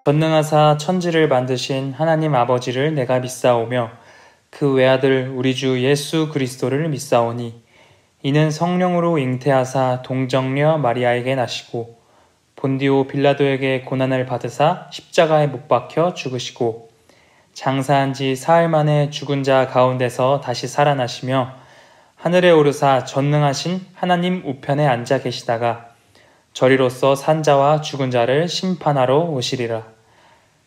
전능하사 천지를 만드신 하나님 아버지를 내가 믿사오며 그 외아들 우리 주 예수 그리스도를 믿사오니 이는 성령으로 잉태하사 동정녀 마리아에게 나시고 본디오 빌라도에게 고난을 받으사 십자가에 못 박혀 죽으시고 장사한 지 사흘 만에 죽은 자 가운데서 다시 살아나시며 하늘에 오르사 전능하신 하나님 우편에 앉아 계시다가 저리로서 산 자와 죽은 자를 심판하러 오시리라.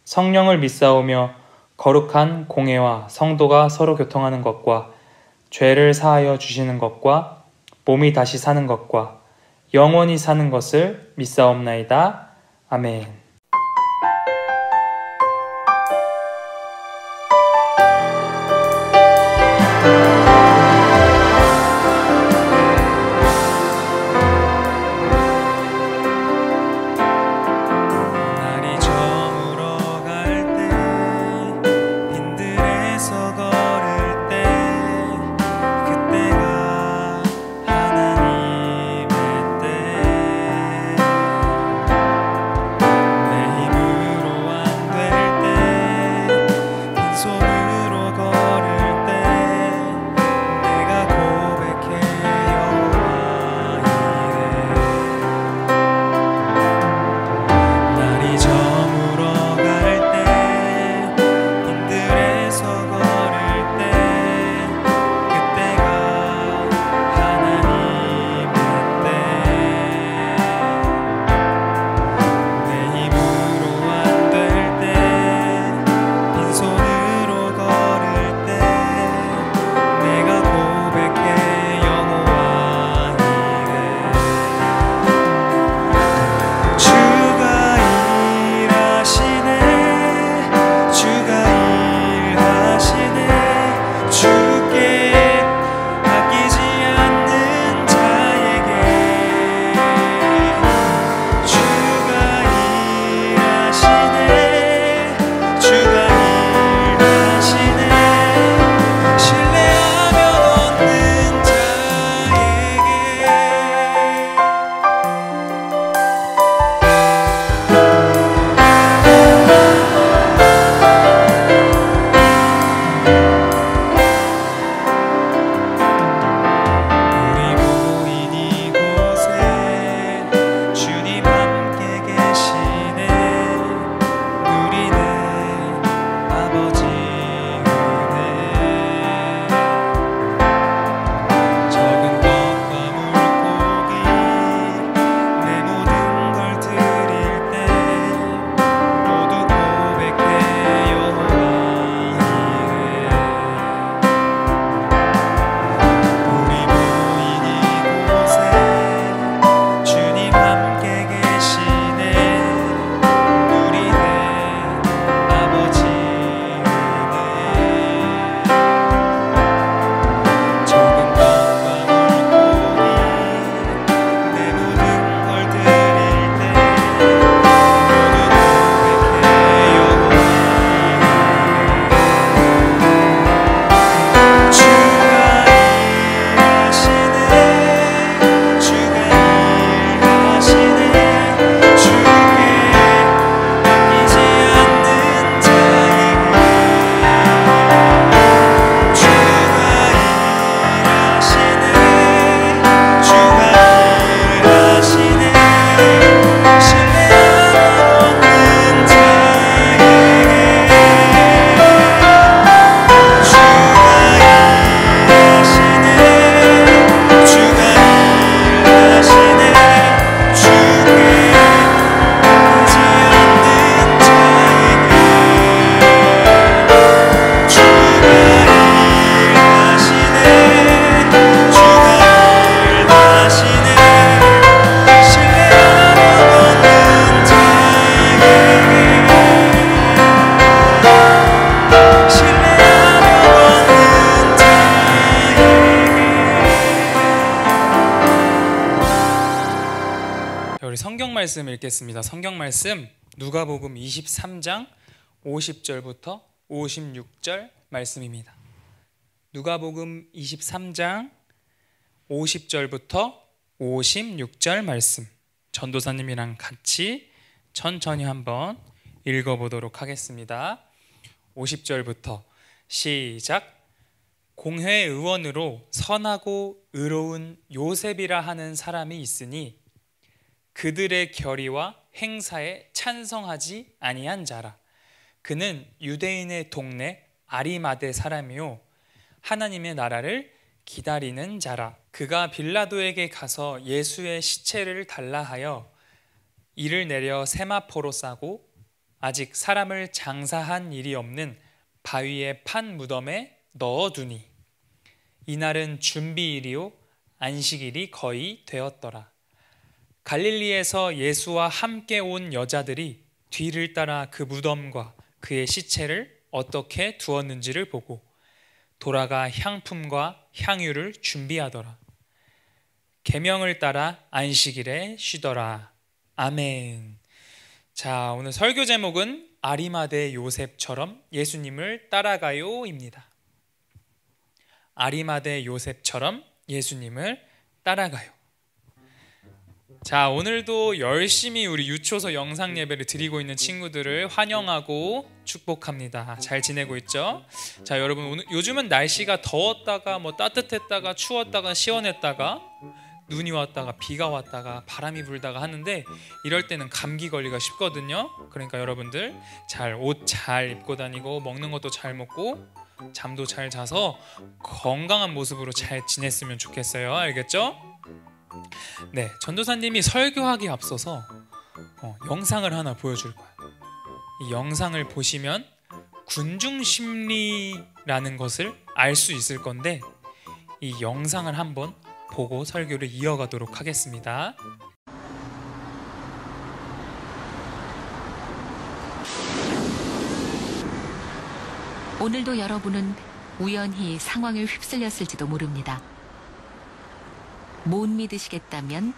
성령을 믿사오며 거룩한 공회와 성도가 서로 교통하는 것과 죄를 사하여 주시는 것과 몸이 다시 사는 것과 영원히 사는 것을 믿사옵나이다. 아멘. 우리 성경 말씀 읽겠습니다. 성경 말씀 누가복음 23장 50절부터 56절 말씀입니다. 누가복음 23장 50절부터 56절 말씀, 전도사님이랑 같이 천천히 한번 읽어보도록 하겠습니다. 50절부터 시작. 공회의원으로 선하고 의로운 요셉이라 하는 사람이 있으니 그들의 결의와 행사에 찬성하지 아니한 자라. 그는 유대인의 동네 아리마대 사람이요 하나님의 나라를 기다리는 자라. 그가 빌라도에게 가서 예수의 시체를 달라 하여 이를 내려 세마포로 싸고 아직 사람을 장사한 일이 없는 바위의 판 무덤에 넣어두니 이날은 준비일이요 안식일이 거의 되었더라. 갈릴리에서 예수와 함께 온 여자들이 뒤를 따라 그 무덤과 그의 시체를 어떻게 두었는지를 보고 돌아가 향품과 향유를 준비하더라. 계명을 따라 안식일에 쉬더라. 아멘. 자, 오늘 설교 제목은 아리마대 요셉처럼 예수님을 따라가요입니다. 아리마대 요셉처럼 예수님을 따라가요. 자, 오늘도 열심히 우리 유초서 영상 예배를 드리고 있는 친구들을 환영하고 축복합니다. 잘 지내고 있죠? 자, 여러분, 요즘은 날씨가 더웠다가 따뜻했다가 추웠다가 시원했다가 눈이 왔다가 비가 왔다가 바람이 불다가 하는데 이럴 때는 감기 걸리기가 쉽거든요. 그러니까 여러분들 옷 잘 입고 다니고 먹는 것도 잘 먹고 잠도 잘 자서 건강한 모습으로 잘 지냈으면 좋겠어요. 알겠죠? 네, 전도사님이 설교하기에 앞서서 영상을 하나 보여줄 거예요. 이 영상을 보시면 군중심리라는 것을 알 수 있을 건데 이 영상을 한번 보고 설교를 이어가도록 하겠습니다. 오늘도 여러분은 우연히 상황에 휩쓸렸을지도 모릅니다. 못 믿으시겠다면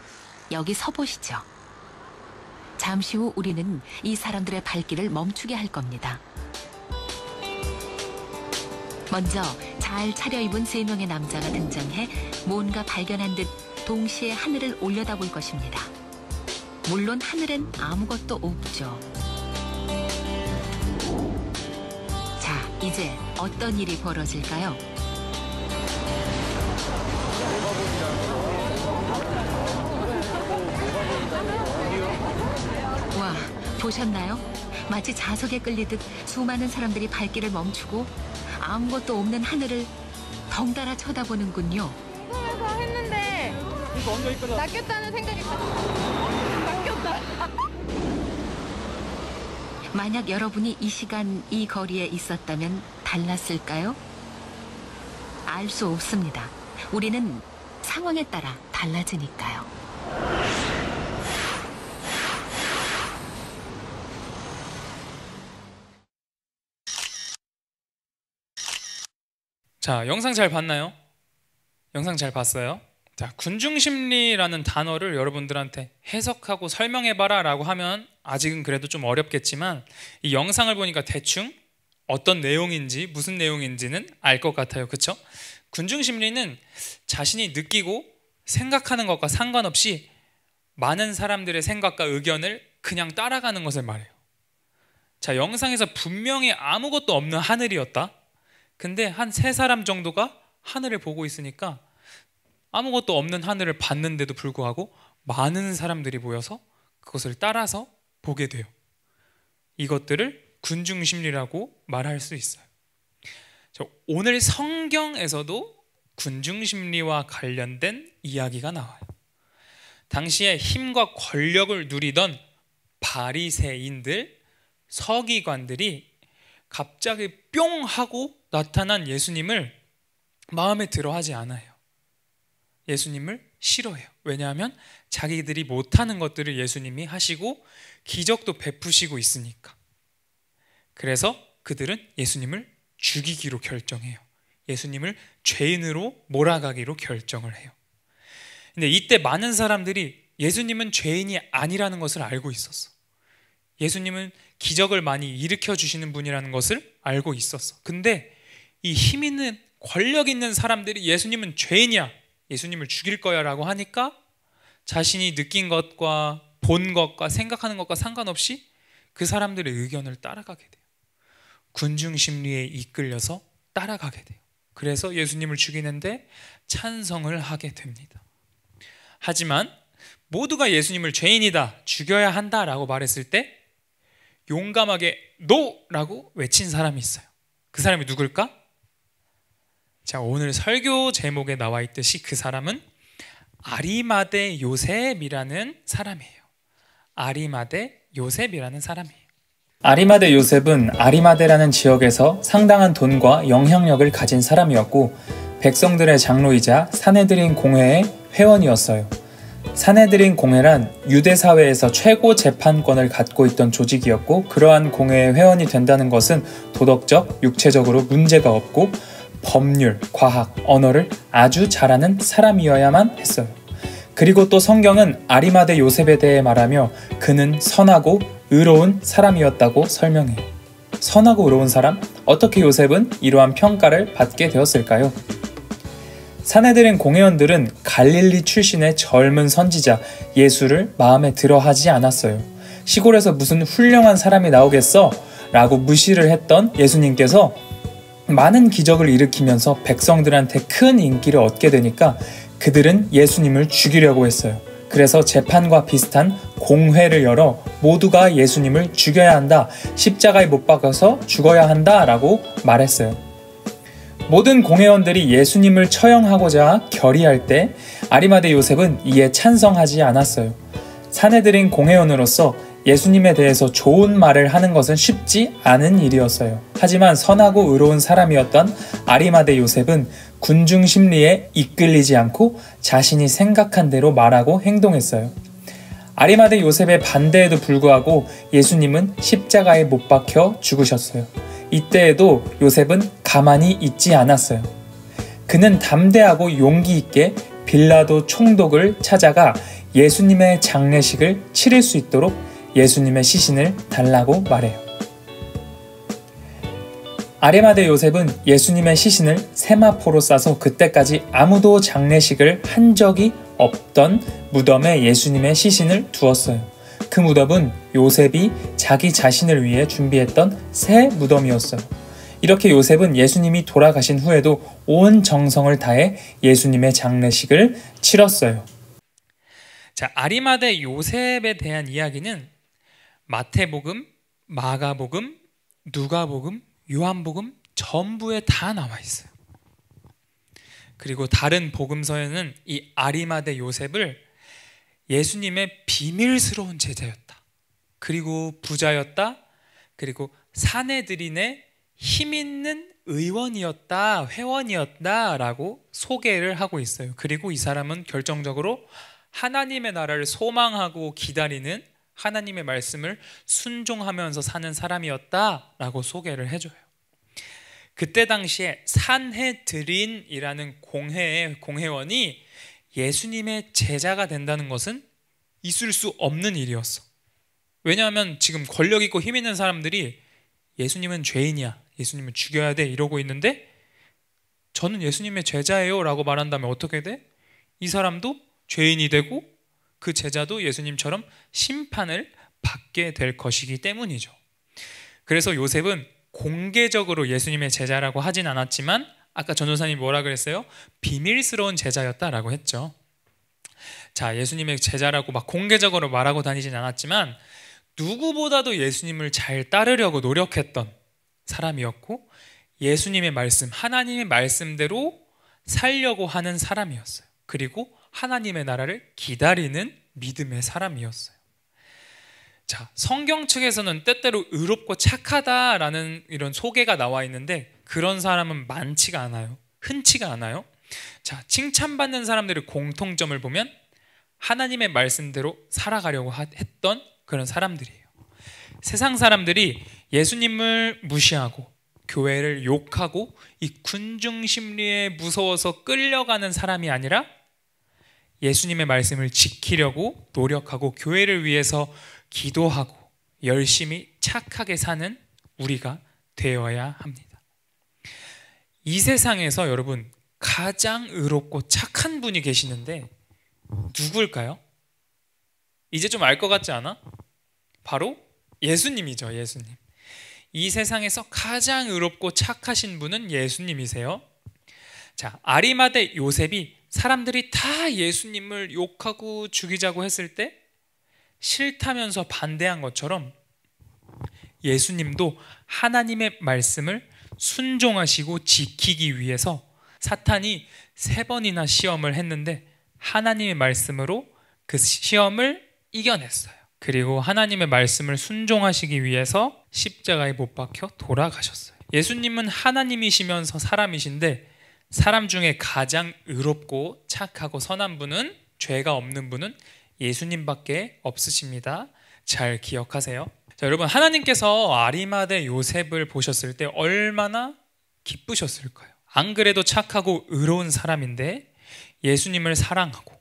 여기 서 보시죠. 잠시 후 우리는 이 사람들의 발길을 멈추게 할 겁니다. 먼저 잘 차려입은 3명의 남자가 등장해 뭔가 발견한 듯 동시에 하늘을 올려다볼 것입니다. 물론 하늘엔 아무것도 없죠. 자, 이제 어떤 일이 벌어질까요? 와, 보셨나요? 마치 자석에 끌리듯 수많은 사람들이 발길을 멈추고 아무것도 없는 하늘을 덩달아 쳐다보는군요. 궁금해서 했는데 낚였다는 생각이 낚였다. 만약 여러분이 이 시간 이 거리에 있었다면 달랐을까요? 알 수 없습니다. 우리는 상황에 따라 달라지니까요. 자, 영상 잘 봤나요? 영상 잘 봤어요? 자, 군중심리라는 단어를 여러분들한테 해석하고 설명해봐라 라고 하면 아직은 그래도 좀 어렵겠지만 이 영상을 보니까 대충 어떤 내용인지 무슨 내용인지는 알 것 같아요. 그쵸? 군중심리는 자신이 느끼고 생각하는 것과 상관없이 많은 사람들의 생각과 의견을 그냥 따라가는 것을 말해요. 자, 영상에서 분명히 아무것도 없는 하늘이었다. 근데 한 3사람 정도가 하늘을 보고 있으니까 아무것도 없는 하늘을 봤는데도 불구하고 많은 사람들이 모여서 그것을 따라서 보게 돼요. 이것들을 군중심리라고 말할 수 있어요. 오늘 성경에서도 군중심리와 관련된 이야기가 나와요. 당시에 힘과 권력을 누리던 바리새인들, 서기관들이 갑자기 뿅 하고 나타난 예수님을 마음에 들어 하지 않아요. 예수님을 싫어해요. 왜냐하면 자기들이 못하는 것들을 예수님이 하시고 기적도 베푸시고 있으니까. 그래서 그들은 예수님을 죽이기로 결정해요. 예수님을 죄인으로 몰아가기로 결정을 해요. 근데 이때 많은 사람들이 예수님은 죄인이 아니라는 것을 알고 있었어. 예수님은 기적을 많이 일으켜 주시는 분이라는 것을 알고 있었어. 근데 이 힘 있는 권력 있는 사람들이 예수님은 죄인이야, 예수님을 죽일 거야 라고 하니까 자신이 느낀 것과 본 것과 생각하는 것과 상관없이 그 사람들의 의견을 따라가게 돼요. 군중 심리에 이끌려서 따라가게 돼요. 그래서 예수님을 죽이는데 찬성을 하게 됩니다. 하지만 모두가 예수님을 죄인이다, 죽여야 한다라고 말했을 때 용감하게 노라고 외친 사람이 있어요. 그 사람이 누굴까? 자, 오늘 설교 제목에 나와 있듯이 그 사람은 아리마대 요셉이라는 사람이에요. 아리마대 요셉이라는 사람이에요. 아리마대 요셉은 아리마대라는 지역에서 상당한 돈과 영향력을 가진 사람이었고 백성들의 장로이자 산헤드린 공회의 회원이었어요. 산헤드린 공회란 유대 사회에서 최고 재판권을 갖고 있던 조직이었고 그러한 공회의 회원이 된다는 것은 도덕적, 육체적으로 문제가 없고 법률, 과학, 언어를 아주 잘하는 사람이어야만 했어요. 그리고 또 성경은 아리마대 요셉에 대해 말하며 그는 선하고 의로운 사람이었다고 설명해요. 선하고 의로운 사람? 어떻게 요셉은 이러한 평가를 받게 되었을까요? 산헤드린 공회원들은 갈릴리 출신의 젊은 선지자 예수를 마음에 들어하지 않았어요. 시골에서 무슨 훌륭한 사람이 나오겠어? 라고 무시를 했던 예수님께서 많은 기적을 일으키면서 백성들한테 큰 인기를 얻게 되니까 그들은 예수님을 죽이려고 했어요. 그래서 재판과 비슷한 공회를 열어 모두가 예수님을 죽여야 한다, 십자가에 못 박아서 죽어야 한다 라고 말했어요. 모든 공회원들이 예수님을 처형하고자 결의할 때 아리마대 요셉은 이에 찬성하지 않았어요. 산헤드린 공회원으로서 예수님에 대해서 좋은 말을 하는 것은 쉽지 않은 일이었어요. 하지만 선하고 의로운 사람이었던 아리마대 요셉은 군중 심리에 이끌리지 않고 자신이 생각한 대로 말하고 행동했어요. 아리마대 요셉의 반대에도 불구하고 예수님은 십자가에 못 박혀 죽으셨어요. 이때에도 요셉은 가만히 있지 않았어요. 그는 담대하고 용기 있게 빌라도 총독을 찾아가 예수님의 장례식을 치를 수 있도록 예수님의 시신을 달라고 말해요. 아리마대 요셉은 예수님의 시신을 세마포로 싸서 그때까지 아무도 장례식을 한 적이 없던 무덤에 예수님의 시신을 두었어요. 그 무덤은 요셉이 자기 자신을 위해 준비했던 새 무덤이었어요. 이렇게 요셉은 예수님이 돌아가신 후에도 온 정성을 다해 예수님의 장례식을 치렀어요. 자, 아리마대 요셉에 대한 이야기는 마태복음, 마가복음, 누가복음, 요한복음 전부에 다 나와 있어요. 그리고 다른 복음서에는 이 아리마대 요셉을 예수님의 비밀스러운 제자였다, 그리고 부자였다, 그리고 산헤드린의 힘있는 의원이었다, 회원이었다 라고 소개를 하고 있어요. 그리고 이 사람은 결정적으로 하나님의 나라를 소망하고 기다리는, 하나님의 말씀을 순종하면서 사는 사람이었다라고 소개를 해줘요. 그때 당시에 산헤드린이라는 공회의 공회원이 예수님의 제자가 된다는 것은 있을 수 없는 일이었어. 왜냐하면 지금 권력 있고 힘 있는 사람들이 예수님은 죄인이야, 예수님을 죽여야 돼 이러고 있는데 저는 예수님의 제자예요 라고 말한다면 어떻게 돼? 이 사람도 죄인이 되고 그 제자도 예수님처럼 심판을 받게 될 것이기 때문이죠. 그래서 요셉은 공개적으로 예수님의 제자라고 하진 않았지만 아까 전도사님이 뭐라 그랬어요? 비밀스러운 제자였다라고 했죠. 자, 예수님의 제자라고 막 공개적으로 말하고 다니진 않았지만 누구보다도 예수님을 잘 따르려고 노력했던 사람이었고 예수님의 말씀, 하나님의 말씀대로 살려고 하는 사람이었어요. 그리고 하나님의 나라를 기다리는 믿음의 사람이었어요. 자, 성경 측에서는 때때로 의롭고 착하다라는 이런 소개가 나와 있는데 그런 사람은 많지가 않아요. 흔치가 않아요. 자, 칭찬받는 사람들의 공통점을 보면 하나님의 말씀대로 살아가려고 했던 그런 사람들이에요. 세상 사람들이 예수님을 무시하고 교회를 욕하고 이 군중 심리에 무서워서 끌려가는 사람이 아니라 예수님의 말씀을 지키려고 노력하고 교회를 위해서 기도하고 열심히 착하게 사는 우리가 되어야 합니다. 이 세상에서 여러분 가장 의롭고 착한 분이 계시는데 누굴까요? 이제 좀 알 것 같지 않아? 바로 예수님이죠. 예수님. 이 세상에서 가장 의롭고 착하신 분은 예수님이세요. 자, 아리마대 요셉이 사람들이 다 예수님을 욕하고 죽이자고 했을 때 싫다면서 반대한 것처럼 예수님도 하나님의 말씀을 순종하시고 지키기 위해서 사탄이 3번이나 시험을 했는데 하나님의 말씀으로 그 시험을 이겨냈어요. 그리고 하나님의 말씀을 순종하시기 위해서 십자가에 못 박혀 돌아가셨어요. 예수님은 하나님이시면서 사람이신데 사람 중에 가장 의롭고 착하고 선한 분은, 죄가 없는 분은 예수님밖에 없으십니다. 잘 기억하세요. 자, 여러분, 하나님께서 아리마대 요셉을 보셨을 때 얼마나 기쁘셨을까요? 안 그래도 착하고 의로운 사람인데 예수님을 사랑하고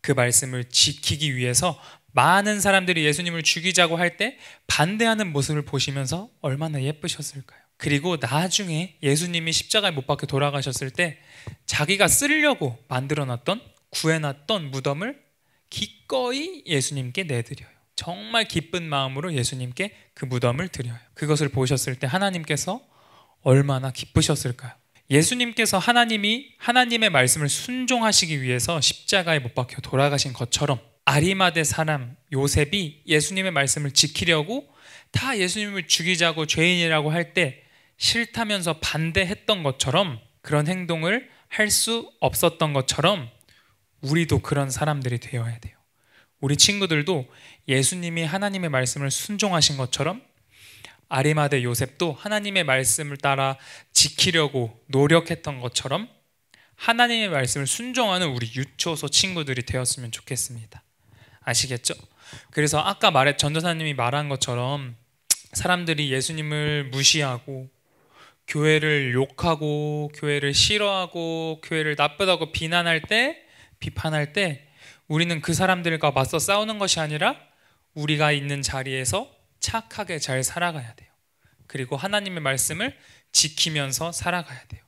그 말씀을 지키기 위해서 많은 사람들이 예수님을 죽이자고 할 때 반대하는 모습을 보시면서 얼마나 예쁘셨을까요? 그리고 나중에 예수님이 십자가에 못 박혀 돌아가셨을 때 자기가 쓰려고 만들어놨던, 구해놨던 무덤을 기꺼이 예수님께 내드려요. 정말 기쁜 마음으로 예수님께 그 무덤을 드려요. 그것을 보셨을 때 하나님께서 얼마나 기쁘셨을까요? 예수님께서 하나님의 말씀을 순종하시기 위해서 십자가에 못 박혀 돌아가신 것처럼 아리마대 사람 요셉이 예수님의 말씀을 지키려고 다 예수님을 죽이자고 죄인이라고 할 때 싫다면서 반대했던 것처럼, 그런 행동을 할 수 없었던 것처럼 우리도 그런 사람들이 되어야 돼요. 우리 친구들도 예수님이 하나님의 말씀을 순종하신 것처럼 아리마대 요셉도 하나님의 말씀을 따라 지키려고 노력했던 것처럼 하나님의 말씀을 순종하는 우리 유초소 친구들이 되었으면 좋겠습니다. 아시겠죠? 그래서 아까 전도사님이 말한 것처럼 사람들이 예수님을 무시하고 교회를 욕하고 교회를 싫어하고 교회를 나쁘다고 비판할 때 우리는 그 사람들과 맞서 싸우는 것이 아니라 우리가 있는 자리에서 착하게 잘 살아가야 돼요. 그리고 하나님의 말씀을 지키면서 살아가야 돼요.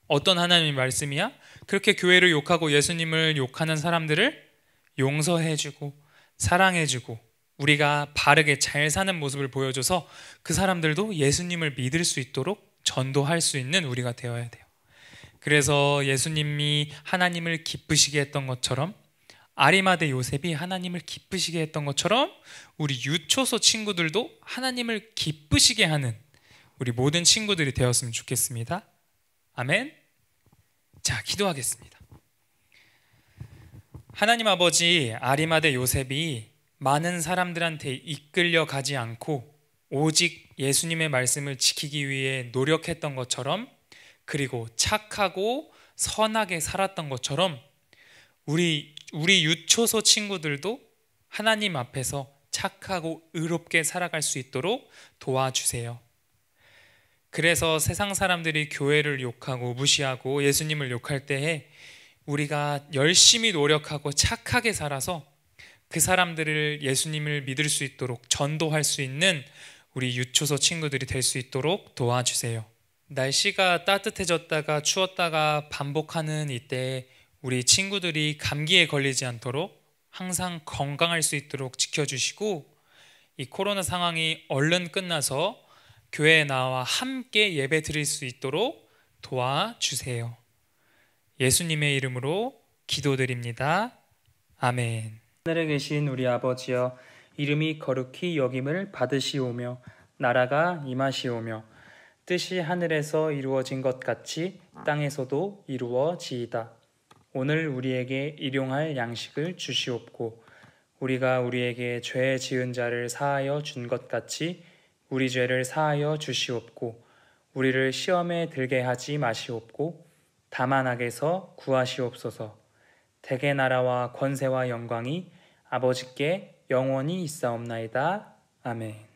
어떤 하나님의 말씀이야? 그렇게 교회를 욕하고 예수님을 욕하는 사람들을 용서해주고 사랑해주고 우리가 바르게 잘 사는 모습을 보여줘서 그 사람들도 예수님을 믿을 수 있도록 전도할 수 있는 우리가 되어야 돼요. 그래서 예수님이 하나님을 기쁘시게 했던 것처럼, 아리마대 요셉이 하나님을 기쁘시게 했던 것처럼 우리 유초소 친구들도 하나님을 기쁘시게 하는 우리 모든 친구들이 되었으면 좋겠습니다. 아멘. 자, 기도하겠습니다. 하나님 아버지, 아리마대 요셉이 많은 사람들한테 이끌려 가지 않고 오직 예수님의 말씀을 지키기 위해 노력했던 것처럼, 그리고 착하고 선하게 살았던 것처럼 우리 유초소 친구들도 하나님 앞에서 착하고 의롭게 살아갈 수 있도록 도와주세요. 그래서 세상 사람들이 교회를 욕하고 무시하고 예수님을 욕할 때에 우리가 열심히 노력하고 착하게 살아서 그 사람들을 예수님을 믿을 수 있도록 전도할 수 있는 우리 유초소 친구들이 될 수 있도록 도와주세요. 날씨가 따뜻해졌다가 추웠다가 반복하는 이때 우리 친구들이 감기에 걸리지 않도록 항상 건강할 수 있도록 지켜주시고, 이 코로나 상황이 얼른 끝나서 교회에 나와 함께 예배 드릴 수 있도록 도와주세요. 예수님의 이름으로 기도드립니다. 아멘. 하늘에 계신 우리 아버지여, 이름이 거룩히 여김을 받으시오며 나라가 임하시오며 뜻이 하늘에서 이루어진 것 같이 땅에서도 이루어지이다. 오늘 우리에게 일용할 양식을 주시옵고 우리가 우리에게 죄 지은 자를 사하여 준 것 같이 우리 죄를 사하여 주시옵고 우리를 시험에 들게 하지 마시옵고 다만 악에서 구하시옵소서. 대개 나라와 권세와 영광이 아버지께 영원히 있사옵나이다. 아멘.